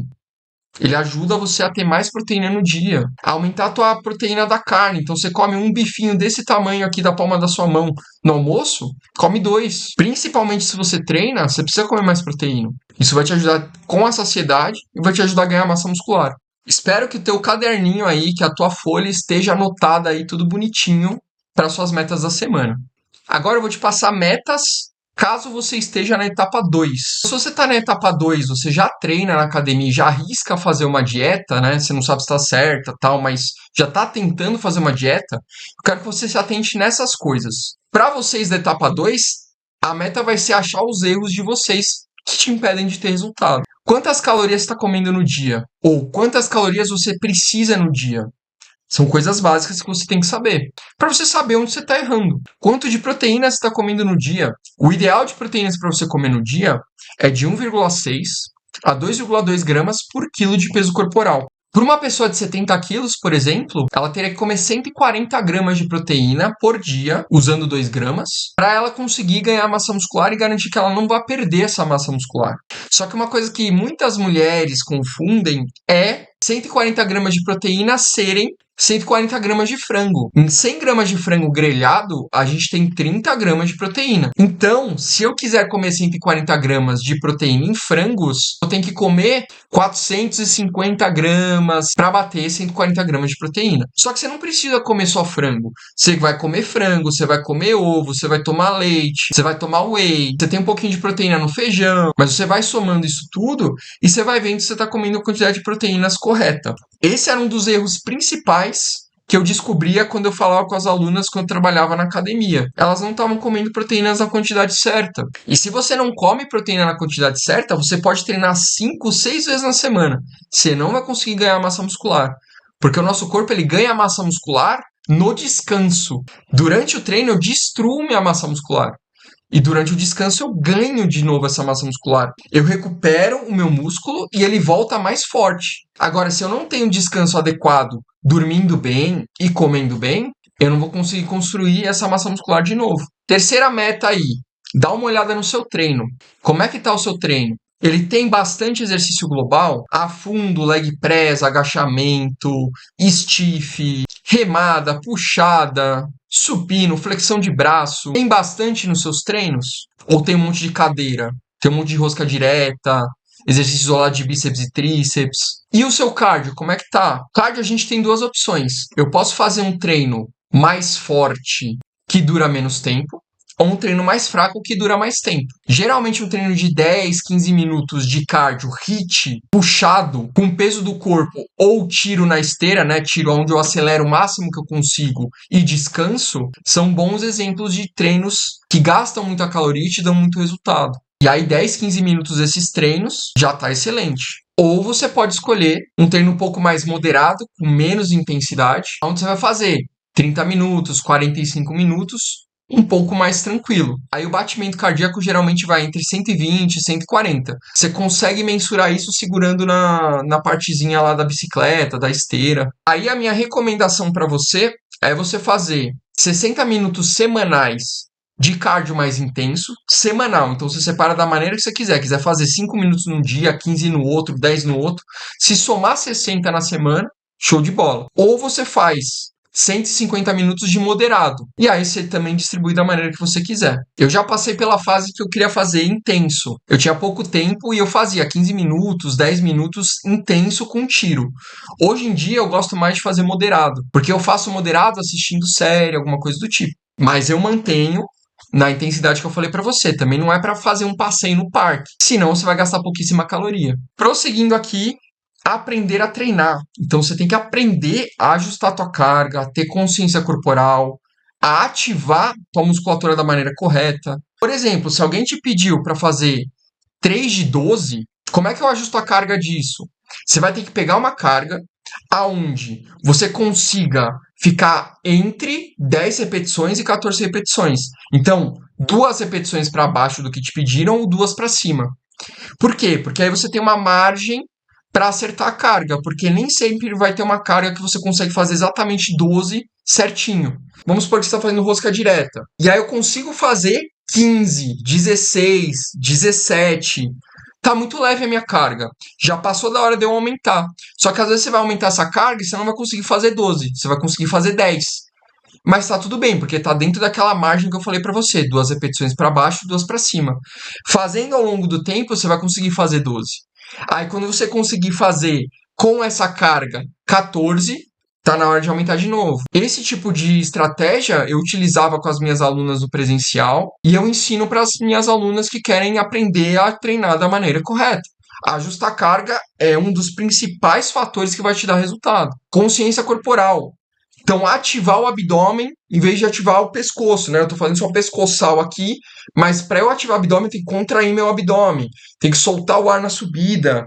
Ele ajuda você a ter mais proteína no dia. A aumentar a tua proteína da carne. Então você come um bifinho desse tamanho aqui da palma da sua mão no almoço, come 2. Principalmente se você treina, você precisa comer mais proteína. Isso vai te ajudar com a saciedade e vai te ajudar a ganhar massa muscular. Espero que o teu caderninho aí, que a tua folha esteja anotada aí tudo bonitinho para suas metas da semana. Agora eu vou te passar metas caso você esteja na etapa 2. Se você está na etapa 2, você já treina na academia, já arrisca fazer uma dieta, né? Você não sabe se está certa, tal, mas já está tentando fazer uma dieta. Eu quero que você se atente nessas coisas. Para vocês da etapa 2, a meta vai ser achar os erros de vocês que te impedem de ter resultado. Quantas calorias você está comendo no dia? Ou quantas calorias você precisa no dia? São coisas básicas que você tem que saber. Para você saber onde você está errando. Quanto de proteína você está comendo no dia? O ideal de proteínas para você comer no dia é de 1,6 a 2,2 gramas por quilo de peso corporal. Para uma pessoa de 70 quilos, por exemplo, ela teria que comer 140 gramas de proteína por dia, usando 2 gramas, para ela conseguir ganhar massa muscular e garantir que ela não vai perder essa massa muscular. Só que uma coisa que muitas mulheres confundem é 140 gramas de proteína serem 140 gramas de frango. Em 100 gramas de frango grelhado, a gente tem 30 gramas de proteína. Então, se eu quiser comer 140 gramas de proteína em frangos, eu tenho que comer 450 gramas para bater 140 gramas de proteína. Só que você não precisa comer só frango. Você vai comer frango, você vai comer ovo, você vai tomar leite, você vai tomar whey, você tem um pouquinho de proteína no feijão, mas você vai somando isso tudo e você vai vendo se você está comendo a quantidade de proteínas correta. Esse era um dos erros principais que eu descobria quando eu falava com as alunas quando eu trabalhava na academia. Elas não estavam comendo proteínas na quantidade certa. E se você não come proteína na quantidade certa, você pode treinar 5, 6 vezes na semana. Você não vai conseguir ganhar massa muscular. Porque o nosso corpo ele ganha massa muscular no descanso. Durante o treino eu destruo minha massa muscular. E durante o descanso eu ganho de novo essa massa muscular. Eu recupero o meu músculo e ele volta mais forte. Agora, se eu não tenho descanso adequado, dormindo bem e comendo bem, eu não vou conseguir construir essa massa muscular de novo. Terceira meta aí, dá uma olhada no seu treino. Como é que está o seu treino? Ele tem bastante exercício global, a fundo, leg press, agachamento, stiff, remada, puxada, supino, flexão de braço. Tem bastante nos seus treinos? Ou tem um monte de cadeira? Tem um monte de rosca direta, exercício isolado de bíceps e tríceps? E o seu cardio, como é que tá? Cardio a gente tem duas opções. Eu posso fazer um treino mais forte que dura menos tempo, ou um treino mais fraco que dura mais tempo. Geralmente um treino de 10, 15 minutos de cardio HIIT, puxado, com peso do corpo, ou tiro na esteira, né? Tiro onde eu acelero o máximo que eu consigo e descanso, são bons exemplos de treinos que gastam muita caloria e te dão muito resultado. E aí 10, 15 minutos desses treinos já tá excelente. Ou você pode escolher um treino um pouco mais moderado, com menos intensidade, onde você vai fazer 30 minutos, 45 minutos, um pouco mais tranquilo. Aí o batimento cardíaco geralmente vai entre 120 e 140. Você consegue mensurar isso segurando na partezinha lá da bicicleta, da esteira. Aí a minha recomendação para você é você fazer 60 minutos semanais de cardio mais intenso, semanal. Então você separa da maneira que você quiser. Quiser fazer 5 minutos num dia, 15 no outro, 10 no outro. Se somar 60 na semana, show de bola. Ou você faz 150 minutos de moderado. E aí você também distribui da maneira que você quiser. Eu já passei pela fase que eu queria fazer intenso. Eu tinha pouco tempo e eu fazia 15 minutos, 10 minutos intenso com tiro. Hoje em dia eu gosto mais de fazer moderado, porque eu faço moderado assistindo série, alguma coisa do tipo. Mas eu mantenho na intensidade que eu falei pra você. Também não é pra fazer um passeio no parque, senão você vai gastar pouquíssima caloria. Prosseguindo aqui, aprender a treinar. Então você tem que aprender a ajustar a tua carga, a ter consciência corporal, a ativar tua musculatura da maneira correta. Por exemplo, se alguém te pediu para fazer 3 de 12, como é que eu ajusto a carga disso? Você vai ter que pegar uma carga aonde você consiga ficar entre 10 repetições e 14 repetições. Então, 2 repetições para baixo do que te pediram ou 2 para cima. Por quê? Porque aí você tem uma margem para acertar a carga, porque nem sempre vai ter uma carga que você consegue fazer exatamente 12 certinho. Vamos supor que você está fazendo rosca direta. E aí eu consigo fazer 15, 16, 17. Tá muito leve a minha carga. Já passou da hora de eu aumentar. Só que às vezes você vai aumentar essa carga e você não vai conseguir fazer 12. Você vai conseguir fazer 10. Mas tá tudo bem, porque tá dentro daquela margem que eu falei para você. 2 repetições para baixo, 2 para cima. Fazendo ao longo do tempo, você vai conseguir fazer 12. Aí quando você conseguir fazer com essa carga 14, tá na hora de aumentar de novo. Esse tipo de estratégia eu utilizava com as minhas alunas no presencial e eu ensino para as minhas alunas que querem aprender a treinar da maneira correta. Ajustar a carga é um dos principais fatores que vai te dar resultado. Consciência corporal. Então, ativar o abdômen em vez de ativar o pescoço, né? Eu tô fazendo só pescoçal aqui, mas para eu ativar o abdômen, tem que contrair meu abdômen, tem que soltar o ar na subida,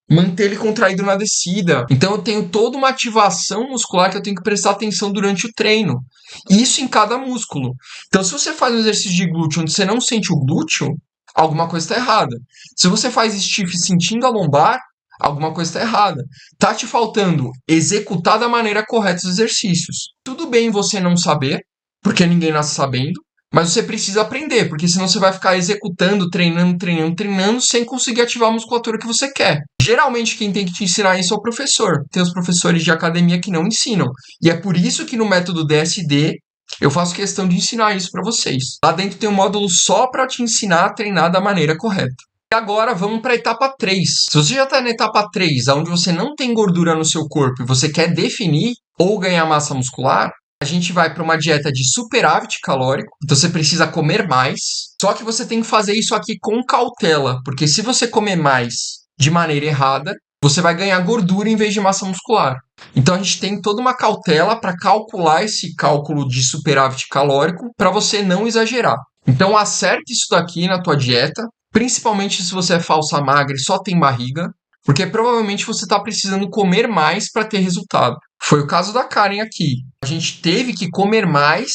manter ele contraído na descida. Então, eu tenho toda uma ativação muscular que eu tenho que prestar atenção durante o treino. Isso em cada músculo. Então, se você faz um exercício de glúteo onde você não sente o glúteo, alguma coisa está errada. Se você faz stiff sentindo a lombar, alguma coisa está errada. Tá te faltando executar da maneira correta os exercícios. Tudo bem você não saber, porque ninguém nasce sabendo, mas você precisa aprender, porque senão você vai ficar executando, treinando, sem conseguir ativar a musculatura que você quer. Geralmente quem tem que te ensinar isso é o professor. Tem os professores de academia que não ensinam. E é por isso que no método DSD eu faço questão de ensinar isso para vocês. Lá dentro tem um módulo só para te ensinar a treinar da maneira correta. E agora vamos para a etapa 3. Se você já está na etapa 3, onde você não tem gordura no seu corpo e você quer definir ou ganhar massa muscular, a gente vai para uma dieta de superávit calórico. Então você precisa comer mais. Só que você tem que fazer isso aqui com cautela, porque se você comer mais de maneira errada, você vai ganhar gordura em vez de massa muscular. Então a gente tem toda uma cautela para calcular esse cálculo de superávit calórico para você não exagerar. Então acerte isso daqui na tua dieta, principalmente se você é falsa magra e só tem barriga, porque provavelmente você está precisando comer mais para ter resultado. Foi o caso da Karen aqui. A gente teve que comer mais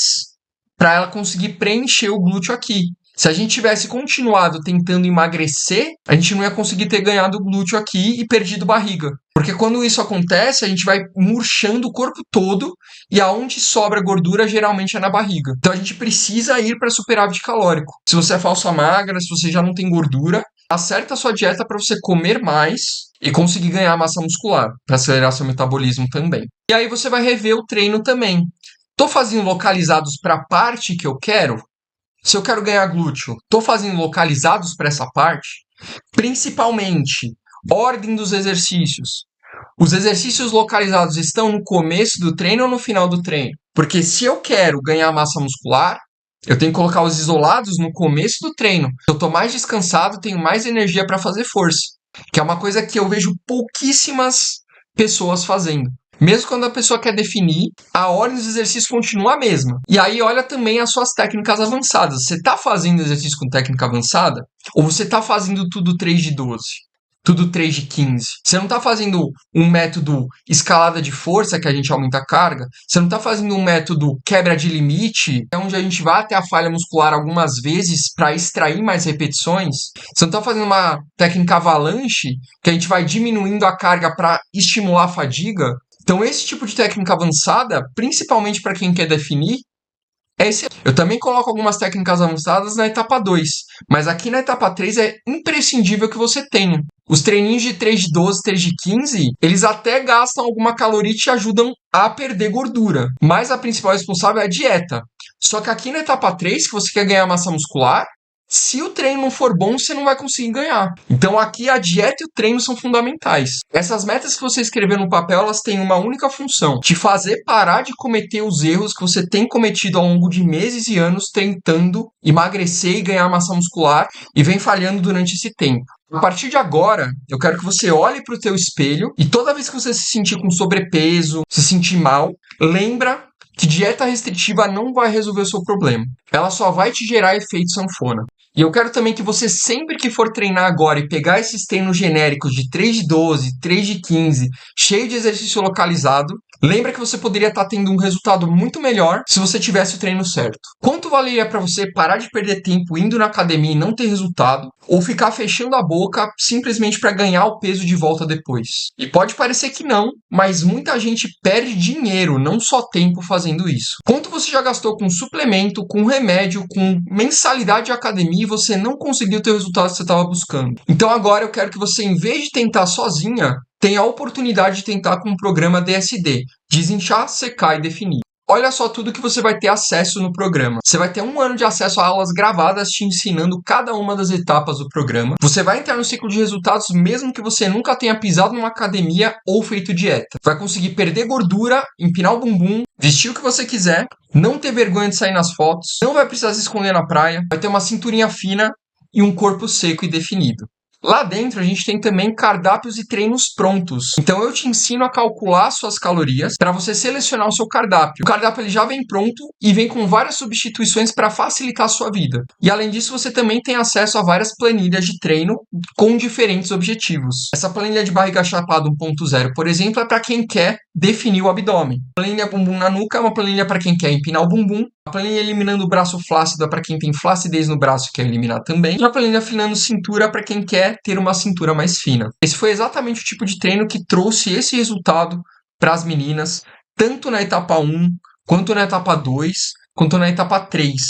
para ela conseguir preencher o glúteo aqui. Se a gente tivesse continuado tentando emagrecer, a gente não ia conseguir ter ganhado o glúteo aqui e perdido barriga. Porque quando isso acontece, a gente vai murchando o corpo todo e aonde sobra gordura geralmente é na barriga. Então a gente precisa ir para superávit calórico. Se você é falsa magra, se você já não tem gordura, acerta a sua dieta para você comer mais e conseguir ganhar massa muscular, para acelerar seu metabolismo também. E aí você vai rever o treino também. Tô fazendo localizados para a parte que eu quero? Se eu quero ganhar glúteo, tô fazendo localizados para essa parte? Principalmente, ordem dos exercícios. Os exercícios localizados estão no começo do treino ou no final do treino? Porque se eu quero ganhar massa muscular, eu tenho que colocar os isolados no começo do treino. Se eu tô mais descansado, tenho mais energia para fazer força. Que é uma coisa que eu vejo pouquíssimas pessoas fazendo. Mesmo quando a pessoa quer definir, a ordem dos exercícios continua a mesma. E aí olha também as suas técnicas avançadas. Você está fazendo exercício com técnica avançada? Ou você está fazendo tudo 3 de 12? Tudo 3 de 15? Você não está fazendo um método escalada de força, que a gente aumenta a carga? Você não está fazendo um método quebra de limite, onde a gente vai até a falha muscular algumas vezes para extrair mais repetições? Você não está fazendo uma técnica avalanche, que a gente vai diminuindo a carga para estimular a fadiga? Então, esse tipo de técnica avançada, principalmente para quem quer definir, é excelente. Eu também coloco algumas técnicas avançadas na etapa 2, mas aqui na etapa 3 é imprescindível que você tenha. Os treininhos de 3 de 12, 3 de 15, eles até gastam alguma caloria e te ajudam a perder gordura, mas a principal responsável é a dieta. Só que aqui na etapa 3, que você quer ganhar massa muscular, se o treino não for bom, você não vai conseguir ganhar. Então aqui a dieta e o treino são fundamentais. Essas metas que você escreveu no papel, elas têm uma única função: te fazer parar de cometer os erros que você tem cometido ao longo de meses e anos tentando emagrecer e ganhar massa muscular e vem falhando durante esse tempo. A partir de agora, eu quero que você olhe para o teu espelho e toda vez que você se sentir com sobrepeso, se sentir mal, lembra que dieta restritiva não vai resolver o seu problema. Ela só vai te gerar efeito sanfona. E eu quero também que você, sempre que for treinar agora e pegar esses treinos genéricos de 3 de 12, 3 de 15, cheio de exercício localizado, lembra que você poderia estar tendo um resultado muito melhor se você tivesse o treino certo. Quanto valeria para você parar de perder tempo indo na academia e não ter resultado, ou ficar fechando a boca simplesmente para ganhar o peso de volta depois? E pode parecer que não, mas muita gente perde dinheiro, não só tempo, fazendo isso. Quanto você já gastou com suplemento, com remédio, com mensalidade de academia e você não conseguiu ter o resultado que você estava buscando? Então agora eu quero que você, em vez de tentar sozinha, tenha a oportunidade de tentar com o programa DSD, Desinchar, Secar e Definir. Olha só tudo que você vai ter acesso no programa. Você vai ter 1 ano de acesso a aulas gravadas te ensinando cada uma das etapas do programa. Você vai entrar no ciclo de resultados mesmo que você nunca tenha pisado numa academia ou feito dieta. Vai conseguir perder gordura, empinar o bumbum, vestir o que você quiser, não ter vergonha de sair nas fotos, não vai precisar se esconder na praia, vai ter uma cinturinha fina e um corpo seco e definido. Lá dentro a gente tem também cardápios e treinos prontos. Então eu te ensino a calcular suas calorias para você selecionar o seu cardápio. O cardápio ele já vem pronto e vem com várias substituições para facilitar a sua vida. E além disso você também tem acesso a várias planilhas de treino com diferentes objetivos. Essa planilha de barriga chapada 1.0, por exemplo, é para quem quer definir o abdômen. A planilha bumbum na nuca é uma planilha para quem quer empinar o bumbum. A planilha eliminando o braço flácido é para quem tem flacidez no braço e quer eliminar também. E a planilha afinando cintura é para quem quer ter uma cintura mais fina. Esse foi exatamente o tipo de treino que trouxe esse resultado para as meninas, tanto na etapa 1, quanto na etapa 2, quanto na etapa 3.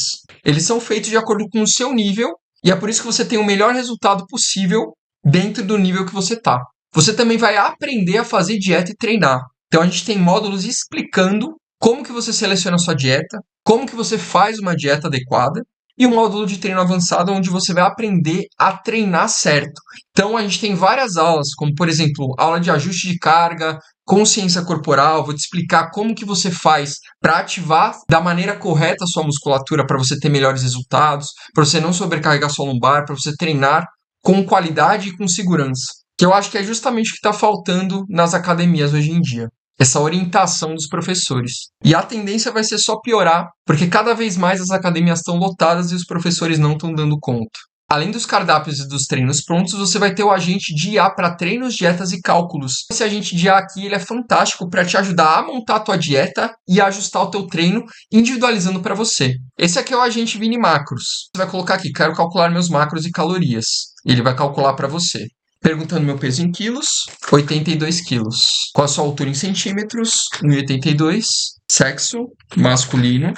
Eles são feitos de acordo com o seu nível e é por isso que você tem o melhor resultado possível dentro do nível que você está. você também vai aprender a fazer dieta e treinar. Então a gente tem módulos explicando como que você seleciona a sua dieta, como que você faz uma dieta adequada, e um módulo de treino avançado onde você vai aprender a treinar certo. Então a gente tem várias aulas, como por exemplo, aula de ajuste de carga, consciência corporal, vou te explicar como que você faz para ativar da maneira correta a sua musculatura para você ter melhores resultados, para você não sobrecarregar sua lombar, para você treinar com qualidade e com segurança. Que eu acho que é justamente o que está faltando nas academias hoje em dia. Essa orientação dos professores. E a tendência vai ser só piorar, porque cada vez mais as academias estão lotadas e os professores não estão dando conta. Além dos cardápios e dos treinos prontos, você vai ter o agente de IA para treinos, dietas e cálculos. Esse agente de IA aqui ele é fantástico para te ajudar a montar a tua dieta e a ajustar o teu treino, individualizando para você. Esse aqui é o agente Vini Macros. Você vai colocar aqui, quero calcular meus macros e calorias. Ele vai calcular para você. Perguntando meu peso em quilos, 82 quilos. Qual a sua altura em centímetros? 1,82. Sexo, masculino.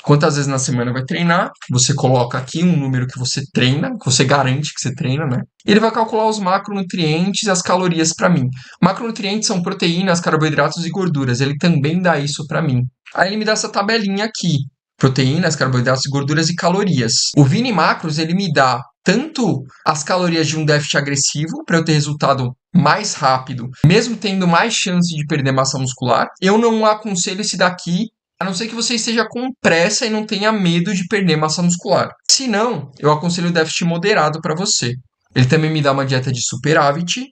Quantas vezes na semana vai treinar? Você coloca aqui um número que você treina, que você garante que você treina, né? Ele vai calcular os macronutrientes e as calorias para mim. Macronutrientes são proteínas, carboidratos e gorduras. Ele também dá isso para mim. Aí ele me dá essa tabelinha aqui. Proteínas, carboidratos, gorduras e calorias. O Vini Macros, ele me dá tanto as calorias de um déficit agressivo, para eu ter resultado mais rápido, mesmo tendo mais chance de perder massa muscular. Eu não aconselho esse daqui, a não ser que você esteja com pressa e não tenha medo de perder massa muscular. Se não, eu aconselho o déficit moderado para você. Ele também me dá uma dieta de superávit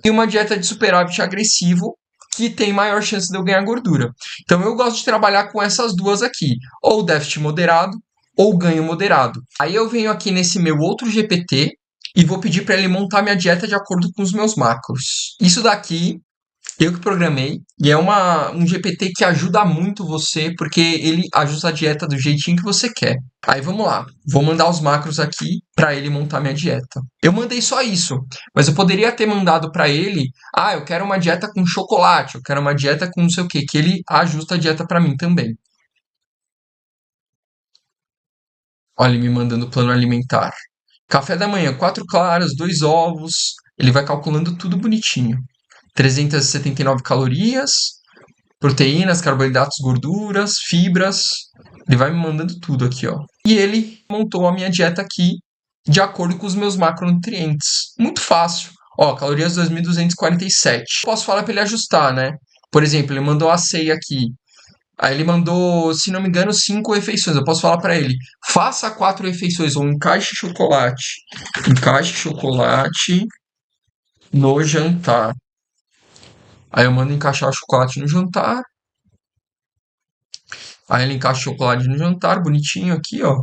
e uma dieta de superávit agressivo, que tem maior chance de eu ganhar gordura. Então eu gosto de trabalhar com essas duas aqui, ou déficit moderado ou ganho moderado. Aí eu venho aqui nesse meu outro GPT e vou pedir para ele montar minha dieta de acordo com os meus macros. Isso daqui eu que programei e é um GPT que ajuda muito você porque ele ajusta a dieta do jeitinho que você quer. Aí vamos lá, vou mandar os macros aqui para ele montar minha dieta. Eu mandei só isso, mas eu poderia ter mandado para ele, eu quero uma dieta com chocolate, eu quero uma dieta com não sei o que ele ajusta a dieta para mim também. Olha, ele me mandando plano alimentar. Café da manhã, 4 claras, 2 ovos. Ele vai calculando tudo bonitinho. 379 calorias, proteínas, carboidratos, gorduras, fibras. Ele vai me mandando tudo aqui, ó. E ele montou a minha dieta aqui de acordo com os meus macronutrientes. Muito fácil. Ó, calorias 2.247. Posso falar para ele ajustar, né? Por exemplo, ele mandou a ceia aqui. Aí ele mandou, se não me engano, 5 refeições. Eu posso falar para ele, faça 4 refeições ou encaixe chocolate. Encaixe chocolate no jantar. Aí eu mando encaixar o chocolate no jantar. Aí ele encaixa o chocolate no jantar, bonitinho aqui, ó.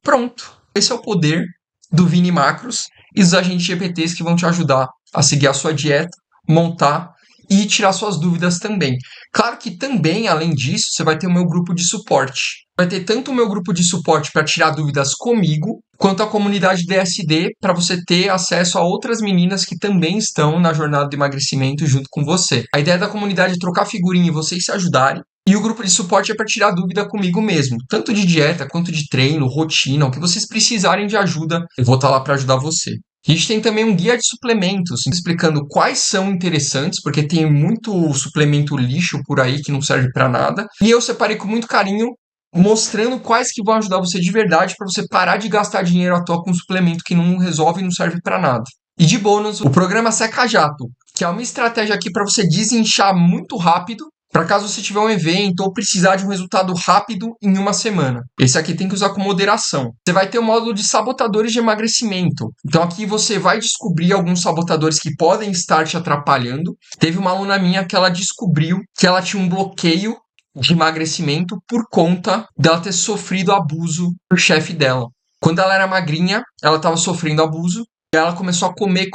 Pronto. Esse é o poder do Vini Macros e dos agentes GPTs que vão te ajudar a seguir a sua dieta, montar e tirar suas dúvidas também. Claro que também, além disso, você vai ter o meu grupo de suporte. Vai ter tanto o meu grupo de suporte para tirar dúvidas comigo, quanto a comunidade DSD para você ter acesso a outras meninas que também estão na jornada de emagrecimento junto com você. A ideia da comunidade é trocar figurinha e vocês se ajudarem. E o grupo de suporte é para tirar dúvida comigo mesmo, tanto de dieta quanto de treino, rotina, o que vocês precisarem de ajuda, eu vou estar lá para ajudar você. A gente tem também um guia de suplementos, explicando quais são interessantes, porque tem muito suplemento lixo por aí que não serve para nada. E eu separei com muito carinho, mostrando quais que vão ajudar você de verdade para você parar de gastar dinheiro à toa com suplemento que não resolve e não serve para nada. E de bônus, o programa Seca Jato, que é uma estratégia aqui para você desinchar muito rápido, para caso você tiver um evento ou precisar de um resultado rápido em uma semana. Esse aqui tem que usar com moderação. Você vai ter o módulo de sabotadores de emagrecimento. Então aqui você vai descobrir alguns sabotadores que podem estar te atrapalhando. Teve uma aluna minha que ela descobriu que ela tinha um bloqueio de emagrecimento por conta dela ter sofrido abuso do chefe dela. Quando ela era magrinha, ela estava sofrendo abuso e ela começou a comer,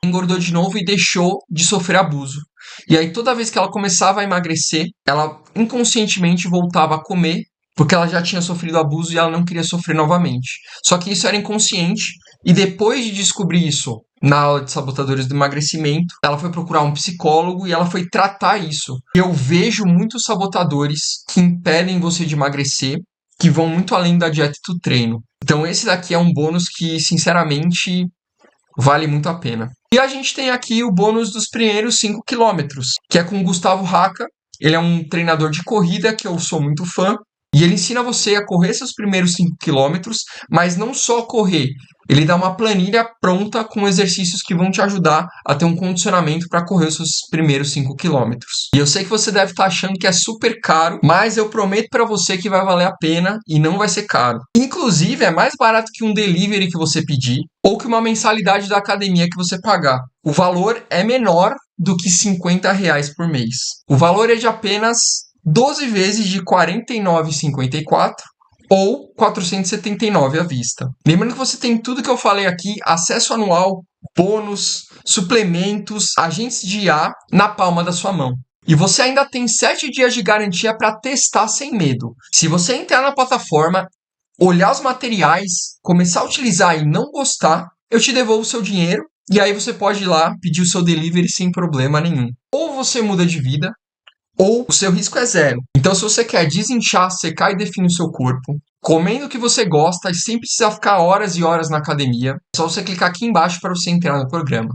engordou de novo e deixou de sofrer abuso. E aí toda vez que ela começava a emagrecer, ela inconscientemente voltava a comer, porque ela já tinha sofrido abuso e ela não queria sofrer novamente. Só que isso era inconsciente, e depois de descobrir isso na aula de sabotadores do emagrecimento, ela foi procurar um psicólogo e ela foi tratar isso. Eu vejo muitos sabotadores que impedem você de emagrecer, que vão muito além da dieta e do treino. Então esse daqui é um bônus que, sinceramente, vale muito a pena. E a gente tem aqui o bônus dos primeiros 5 quilômetros, que é com o Gustavo Raca. Ele é um treinador de corrida que eu sou muito fã. E ele ensina você a correr seus primeiros 5 quilômetros, mas não só correr. Ele dá uma planilha pronta com exercícios que vão te ajudar a ter um condicionamento para correr os seus primeiros 5 quilômetros. E eu sei que você deve estar achando que é super caro, mas eu prometo para você que vai valer a pena e não vai ser caro. Inclusive, é mais barato que um delivery que você pedir ou que uma mensalidade da academia que você pagar. O valor é menor do que R$ 50 por mês. O valor é de apenas 12 vezes de R$ 49,54 ou R$ 479 à vista. Lembrando que você tem tudo que eu falei aqui, acesso anual, bônus, suplementos, agentes de IA na palma da sua mão. E você ainda tem 7 dias de garantia para testar sem medo. Se você entrar na plataforma, olhar os materiais, começar a utilizar e não gostar, eu te devolvo o seu dinheiro e aí você pode ir lá pedir o seu delivery sem problema nenhum. Ou você muda de vida, ou o seu risco é zero. Então, se você quer desinchar, secar e definir o seu corpo, comendo o que você gosta e sem precisar ficar horas e horas na academia, é só você clicar aqui embaixo para você entrar no programa.